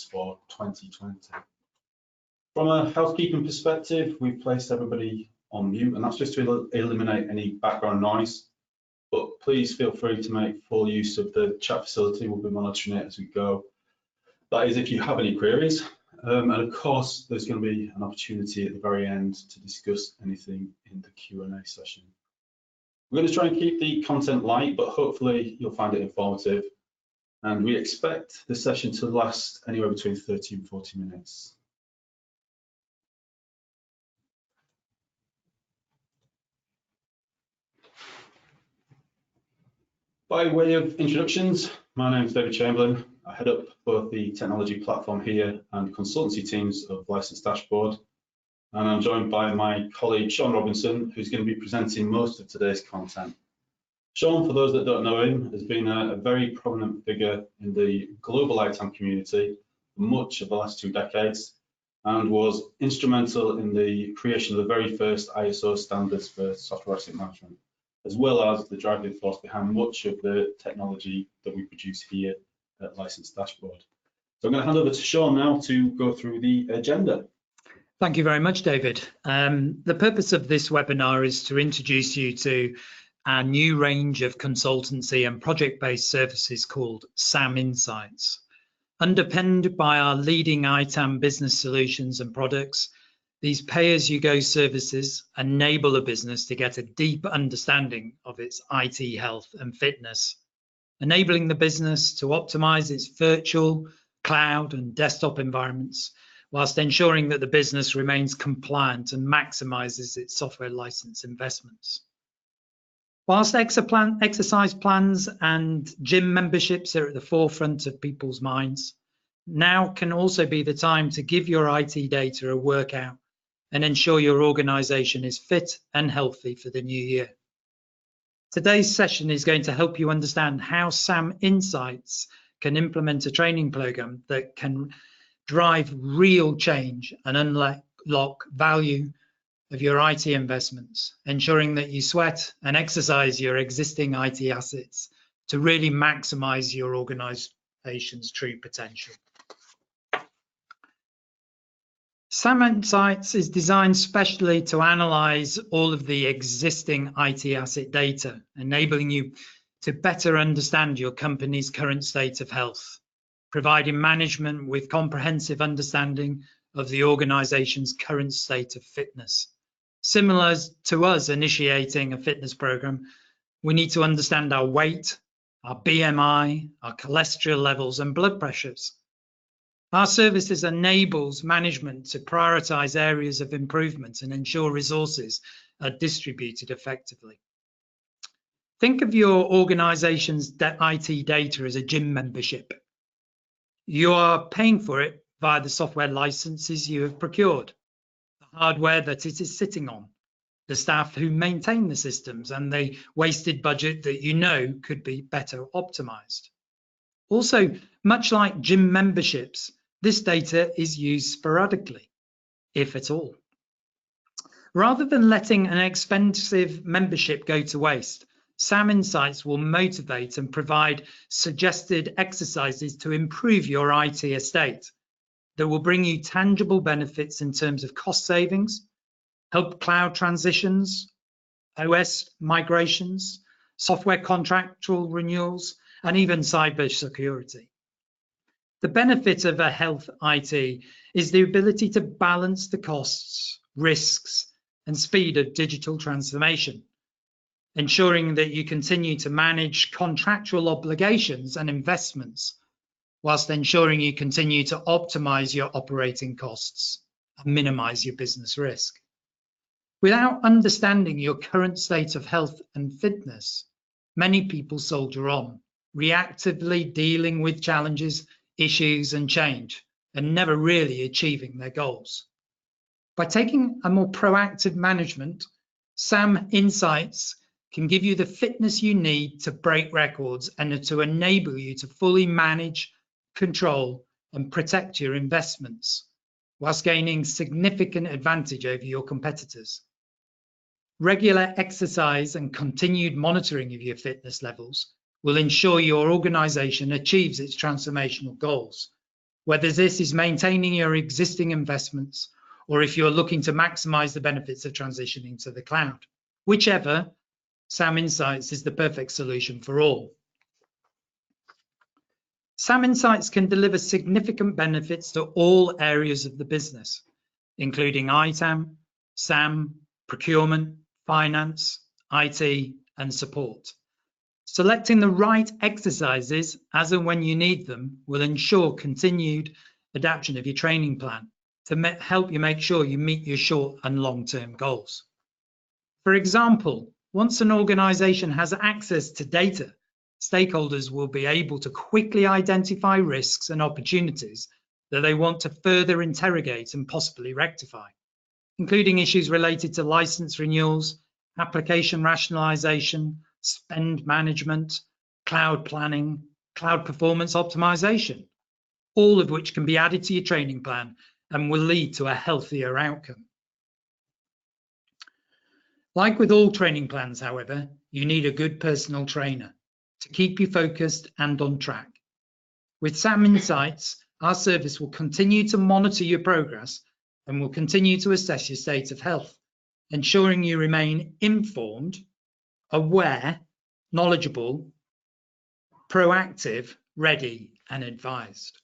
for 2020. From a housekeeping perspective, we've placed everybody on mute, and that's just to eliminate any background noise. But please feel free to make full use of the chat facility. We'll be monitoring it as we go. That is if you have any queries. And of course, there's going to be an opportunity at the very end to discuss anything in the Q&A session. We're going to try and keep the content light, but hopefully you'll find it informative. And we expect the session to last anywhere between 30 and 40 minutes. By way of introductions, my name is David Chamberlain. I head up both the technology platform here and consultancy teams of License Dashboard. And I'm joined by my colleague, Sean Robinson, who's going to be presenting most of today's content. Sean, for those that don't know him, has been a very prominent figure in the global ITAM community for much of the last 2 decades and was instrumental in the creation of the very first ISO standards for software asset management, as well as the driving force behind much of the technology that we produce here at License Dashboard. So I'm going to hand over to Sean now to go through the agenda. Thank you very much, David. The purpose of this webinar is to introduce you to our new range of consultancy and project-based services called SAM Insights. Underpinned by our leading ITAM business solutions and products, these pay-as-you-go services enable a business to get a deep understanding of its IT health and fitness, enabling the business to optimize its virtual, cloud, and desktop environments, whilst ensuring that the business remains compliant and maximizes its software license investments. Whilst exercise plans and gym memberships are at the forefront of people's minds, now can also be the time to give your IT data a workout and ensure your organization is fit and healthy for the new year. Today's session is going to help you understand how SAM Insights can implement a training program that can drive real change and unlock value of your IT investments, ensuring that you sweat and exercise your existing IT assets to really maximize your organization's true potential. SAM Insights is designed specially to analyze all of the existing IT asset data, enabling you to better understand your company's current state of health, providing management with comprehensive understanding of the organization's current state of fitness. Similar to us initiating a fitness program, we need to understand our weight, our BMI, our cholesterol levels, and blood pressures. Our services enables management to prioritize areas of improvement and ensure resources are distributed effectively. Think of your organization's IT data as a gym membership. You are paying for it via the software licenses you have procured, the hardware that it is sitting on, the staff who maintain the systems, and the wasted budget that you know could be better optimized. Also, much like gym memberships, this data is used sporadically, if at all. Rather than letting an expensive membership go to waste, SAM Insights will motivate and provide suggested exercises to improve your IT estate that will bring you tangible benefits in terms of cost savings, help cloud transitions, OS migrations, software contractual renewals, and even cyber security. The benefit of a health IT is the ability to balance the costs, risks, and speed of digital transformation, ensuring that you continue to manage contractual obligations and investments, whilst ensuring you continue to optimize your operating costs and minimize your business risk. Without understanding your current state of health and fitness, many people soldier on, reactively dealing with challenges, issues, and change, and never really achieving their goals. By taking a more proactive management, SAM Insights can give you the fitness you need to break records and to enable you to fully manage, control, and protect your investments, whilst gaining significant advantage over your competitors. Regular exercise and continued monitoring of your fitness levels will ensure your organization achieves its transformational goals, whether this is maintaining your existing investments or if you're looking to maximize the benefits of transitioning to the cloud. Whichever, SAM Insights is the perfect solution for all. SAM Insights can deliver significant benefits to all areas of the business, including ITAM, SAM, procurement, finance, IT, and support. Selecting the right exercises as and when you need them will ensure continued adaptation of your training plan to help you make sure you meet your short and long-term goals. For example, once an organization has access to data, stakeholders will be able to quickly identify risks and opportunities that they want to further interrogate and possibly rectify, including issues related to license renewals, application rationalization, spend management, cloud planning, cloud performance optimization, all of which can be added to your training plan and will lead to a healthier outcome. Like with all training plans, however, you need a good personal trainer to keep you focused and on track. With SAM Insights, our service will continue to monitor your progress and will continue to assess your state of health, ensuring you remain informed, aware, knowledgeable, proactive, ready, and advised.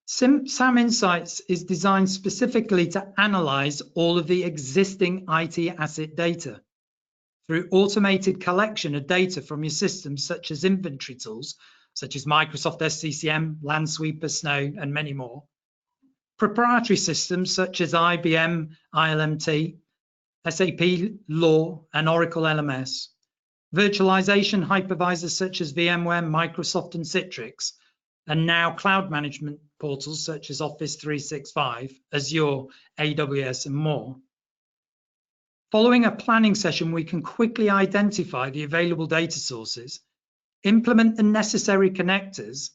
SAM Insights is designed specifically to analyze all of the existing IT asset data through automated collection of data from your systems such as inventory tools, such as Microsoft SCCM, Landsweeper, Snow, and many more. Proprietary systems such as IBM, ILMT, SAP Law, and Oracle LMS. Virtualization hypervisors such as VMware, Microsoft, and Citrix, and now cloud management portals such as Office 365, Azure, AWS, and more. Following a planning session, we can quickly identify the available data sources, implement the necessary connectors,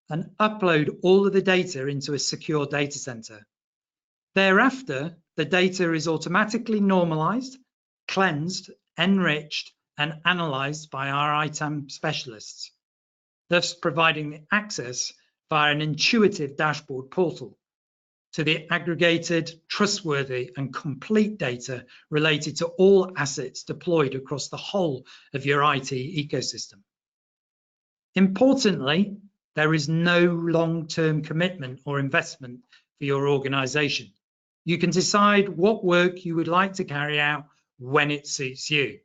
and upload all of the data into a secure data center. Thereafter, the data is automatically normalized, cleansed, enriched, and analyzed by our ITAM specialists, thus providing the access via an intuitive dashboard portal to the aggregated, trustworthy, and complete data related to all assets deployed across the whole of your IT ecosystem. Importantly, there is no long-term commitment or investment for your organization. You can decide what work you would like to carry out when it suits you.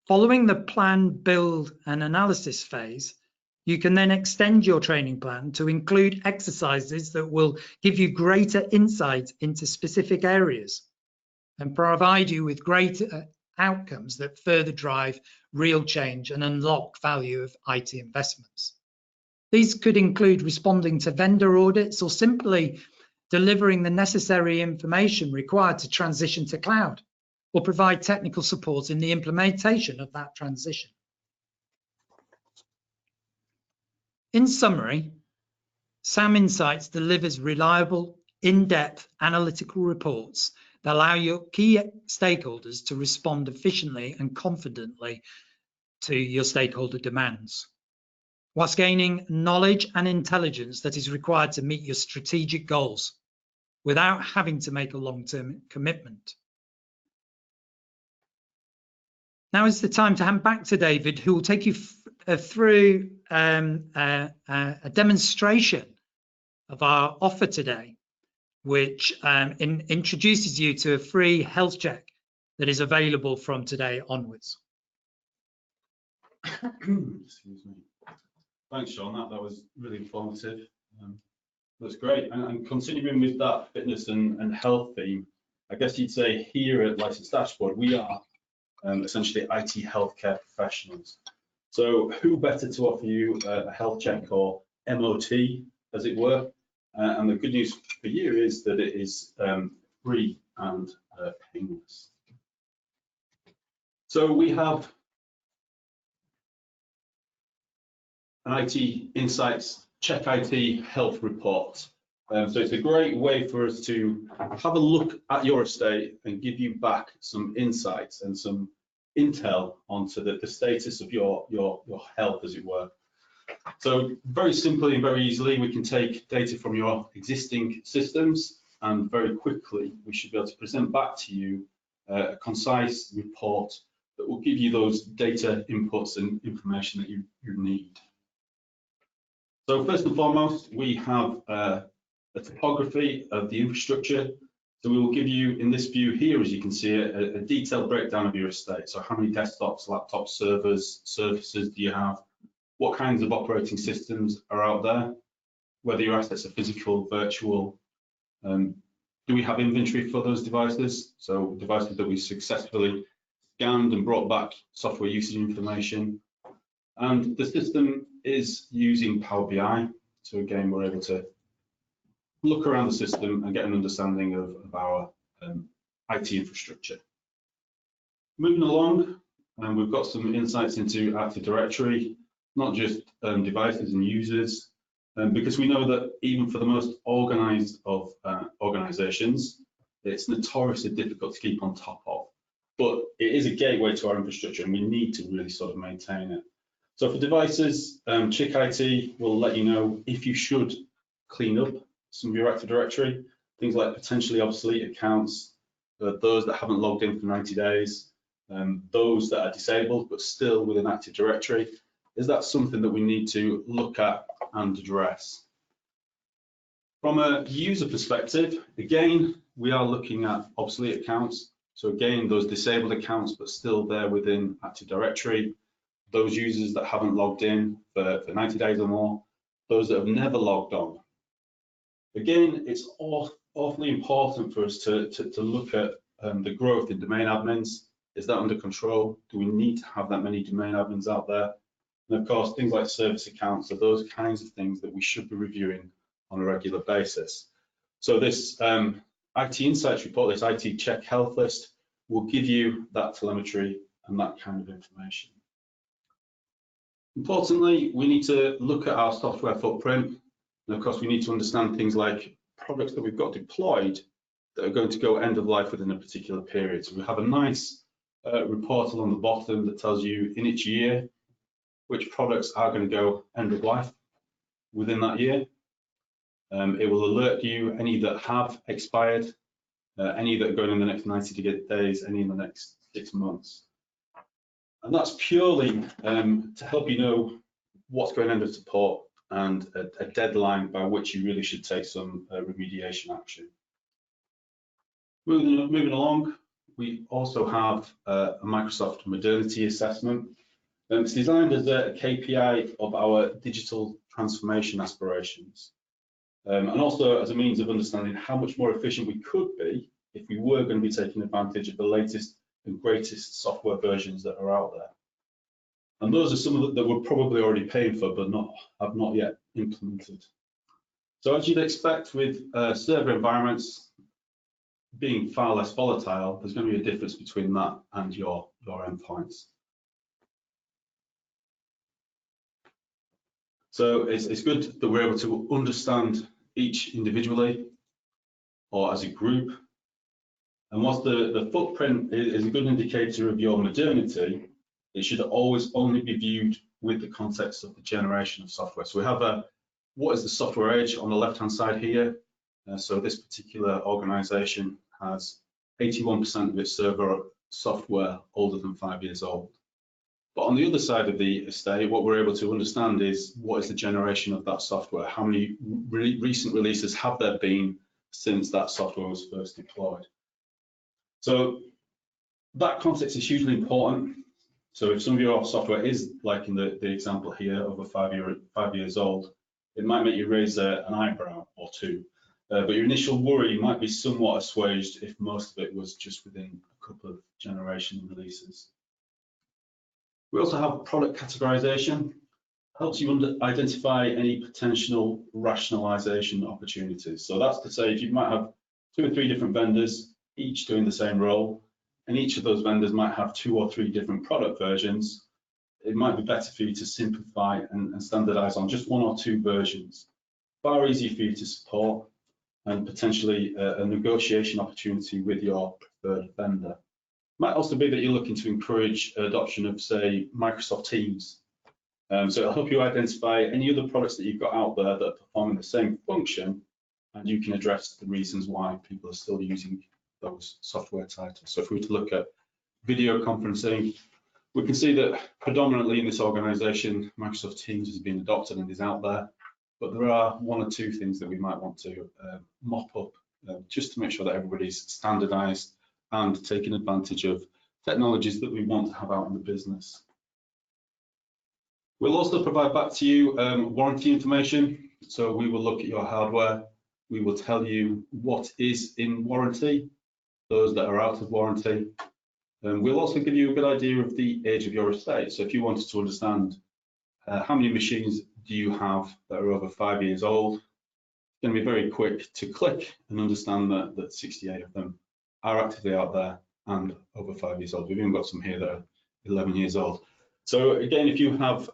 Following the plan, build, and analysis phase, you can then extend your training plan to include exercises that will give you greater insight into specific areas and provide you with greater outcomes that further drive real change and unlock value of IT investments. These could include responding to vendor audits or simply delivering the necessary information required to transition to cloud, or provide technical support in the implementation of that transition. In summary, SAM Insights delivers reliable, in-depth analytical reports that allow your key stakeholders to respond efficiently and confidently to your stakeholder demands, whilst gaining knowledge and intelligence that is required to meet your strategic goals without having to make a long-term commitment. Now is the time to hand back to David, who will take you through a demonstration of our offer today, which introduces you to a free health check that is available from today onwards. Excuse me. Thanks, Sean. That was really informative. That's great. And continuing with that fitness and health theme, I guess you'd say here at Licensed Dashboard, we are essentially IT healthcare professionals. So who better to offer you a health check, or MOT, as it were? And the good news for you is that it is free and painless. So we have an IT Insights Check IT Health Report. So it's a great way for us to have a look at your estate and give you back some insights and some intel onto the status of your health, as it were. So very simply and very easily, we can take data from your existing systems, and very quickly, we should be able to present back to you a concise report that will give you those data inputs and information that you need. So first and foremost, we have a topography of the infrastructure. So we will give you, in this view here, as you can see, a detailed breakdown of your estate. So how many desktops, laptops, servers, surfaces do you have? What kinds of operating systems are out there? Whether your assets are physical, virtual. Do we have inventory for those devices? So devices that we successfully scanned and brought back software usage information. And the system is using Power BI. So again, we're able to look around the system and get an understanding of our IT infrastructure. Moving along, we've got some insights into Active Directory, not just devices and users, because we know that even for the most organized of organizations, it's notoriously difficult to keep on top of. But it is a gateway to our infrastructure, and we need to really sort of maintain it. So for devices, Chick IT will let you know if you should clean up some of your Active Directory, things like potentially obsolete accounts, those that haven't logged in for 90 days, those that are disabled but still within Active Directory. Is that something that we need to look at and address? From a user perspective, again, we are looking at obsolete accounts. So again, those disabled accounts but still there within Active Directory, those users that haven't logged in for 90 days or more, those that have never logged on. Again, it's awfully important for us to look at the growth in domain admins. Is that under control? Do we need to have that many domain admins out there? And of course, things like service accounts are those kinds of things that we should be reviewing on a regular basis. So this IT Insights report, this IT Check Health List, will give you that telemetry and that kind of information. Importantly, we need to look at our software footprint. And of course, we need to understand things like products that we've got deployed that are going to go end of life within a particular period. So we have a nice report along the bottom that tells you in each year which products are going to go end of life within that year. It will alert you any that have expired, any that are going in the next 90 days, any in the next 6 months. And that's purely to help you know what's going under support and a deadline by which you really should take some remediation action. Moving along, we also have a Microsoft modernity assessment. It's designed as a KPI of our digital transformation aspirations, and also as a means of understanding how much more efficient we could be if we were going to be taking advantage of the latest and greatest software versions that are out there. And those are some of that we're probably already paying for, but have not yet implemented. So as you'd expect with server environments being far less volatile, there's going to be a difference between that and your endpoints. So it's good that we're able to understand each individually or as a group. And whilst the footprint is a good indicator of your modernity, it should always only be viewed with the context of the generation of software. So we have what is the software age on the left-hand side here. So this particular organization has 81% of its server software older than 5 years old. But on the other side of the estate, what we're able to understand is what is the generation of that software? How many recent releases have there been since that software was first deployed? So that context is hugely important. So if some of your software is, like in the example here, over 5 years old, it might make you raise an eyebrow or two. But your initial worry might be somewhat assuaged if most of it was just within a couple of generation releases. We also have product categorization. Helps you identify any potential rationalization opportunities. So that's to say, if you might have 2 or 3 different vendors, each doing the same role, and each of those vendors might have 2 or 3 different product versions, it might be better for you to simplify and standardize on just 1 or 2 versions. Far easier for you to support and potentially a negotiation opportunity with your preferred vendor. Might also be that you're looking to encourage adoption of, say, Microsoft Teams, So it'll help you identify any other products that you've got out there that are performing the same function, and you can address the reasons why people are still using those software titles. So if we were to look at video conferencing, we can see that predominantly in this organization, Microsoft Teams has been adopted and is out there, but there are one or two things that we might want to mop up just to make sure that everybody's standardized and taking advantage of technologies that we want to have out in the business. We'll also provide back to you warranty information. So we will look at your hardware. We will tell you what is in warranty, those that are out of warranty. We'll also give you a good idea of the age of your estate. So if you wanted to understand how many machines do you have that are over 5 years old, it's going to be very quick to click and understand that 68 of them are actively out there and over 5 years old. We've even got some here that are 11 years old. So again, if you have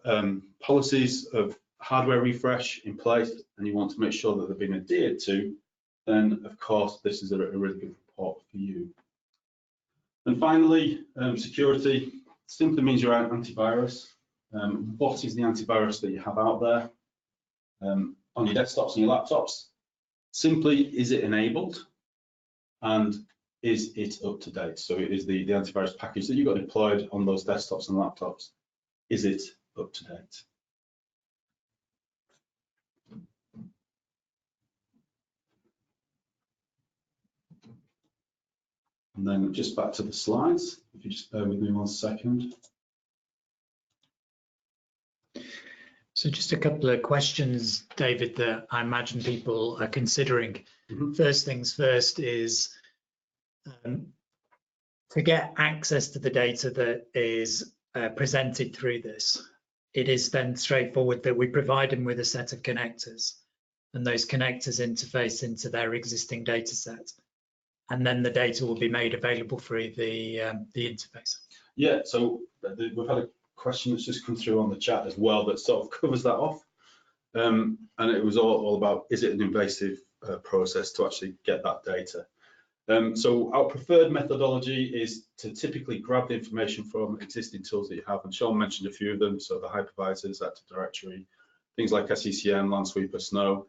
policies of hardware refresh in place and you want to make sure that they've been adhered to, then of course this is a really good report for you. And finally, security simply means you're antivirus. What is the antivirus that you have out there on your desktops and your laptops? Simply, is it enabled and is it up to date? So it is the antivirus package that you've got deployed on those desktops and laptops. Is it up to date? And then just back to the slides, if you just bear with me 1 second. So just a couple of questions, David, that I imagine people are considering. First things first is to get access to the data that is presented through this. It is then straightforward that we provide them with a set of connectors, and those connectors interface into their existing data set. And then the data will be made available through the interface. Yeah, so we've had a question that's just come through on the chat as well that sort of covers that off. And it was all about, is it an invasive process to actually get that data? So our preferred methodology is to typically grab the information from existing tools that you have, and Sean mentioned a few of them, so the hypervisors, Active Directory, things like SCCM, Landsweeper, Snow.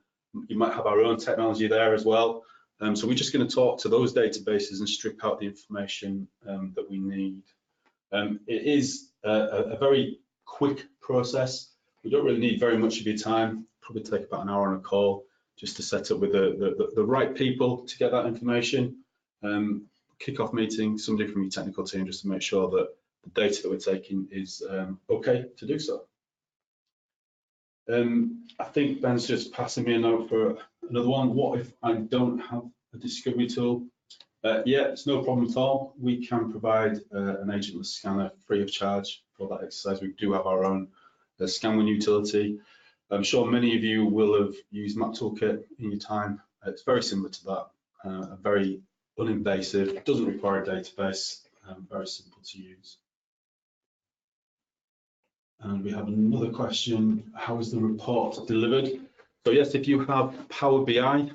You might have our own technology there as well. So we're just going to talk to those databases and strip out the information that we need. It is a very quick process. We don't really need very much of your time. Probably take about an hour on a call just to set up with the right people to get that information. Kick-off meeting, somebody from your technical team, just to make sure that the data that we're taking is okay to do so. I think Ben's just passing me a note for another one. What if I don't have a discovery tool? Yeah, it's no problem at all. We can provide an agentless scanner free of charge for that exercise. We do have our own ScanWin utility. I'm sure many of you will have used Map Toolkit in your time. It's very similar to that, very uninvasive, doesn't require a database, very simple to use. And we have another question, how is the report delivered? So yes, if you have Power BI,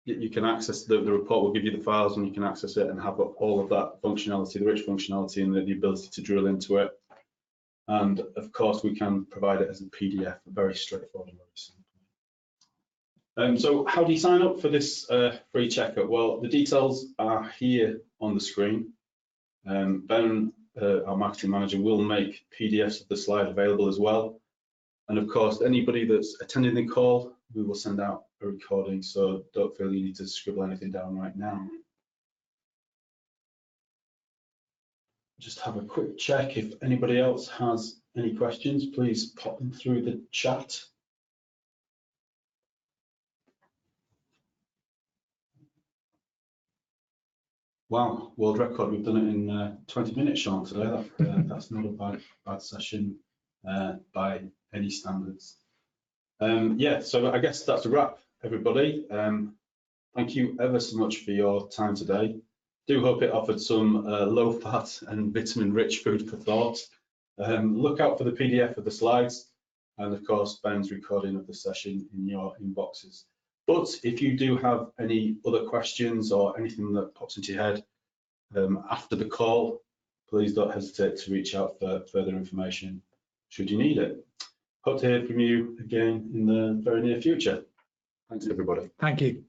you can access the report, will give you the files and you can access it and have all of that functionality, the rich functionality and the ability to drill into it. And of course, we can provide it as a PDF, very straightforward and very simple. So how do you sign up for this free checkup? Well, the details are here on the screen. Ben, our marketing manager, will make PDFs of the slide available as well. And of course, anybody that's attending the call, we will send out a recording, so don't feel you need to scribble anything down right now. Just have a quick check. If anybody else has any questions, please pop them through the chat. Wow, world record. We've done it in 20 minutes, Sean, today. That's not a bad session by any standards. Yeah, so I guess that's a wrap, everybody. Thank you ever so much for your time today. Do hope it offered some low-fat and vitamin-rich food for thought. Look out for the PDF of the slides, and of course, Ben's recording of the session in your inboxes. But if you do have any other questions or anything that pops into your head after the call, please don't hesitate to reach out for further information should you need it. Hope to hear from you again in the very near future. Thanks, everybody. Thank you.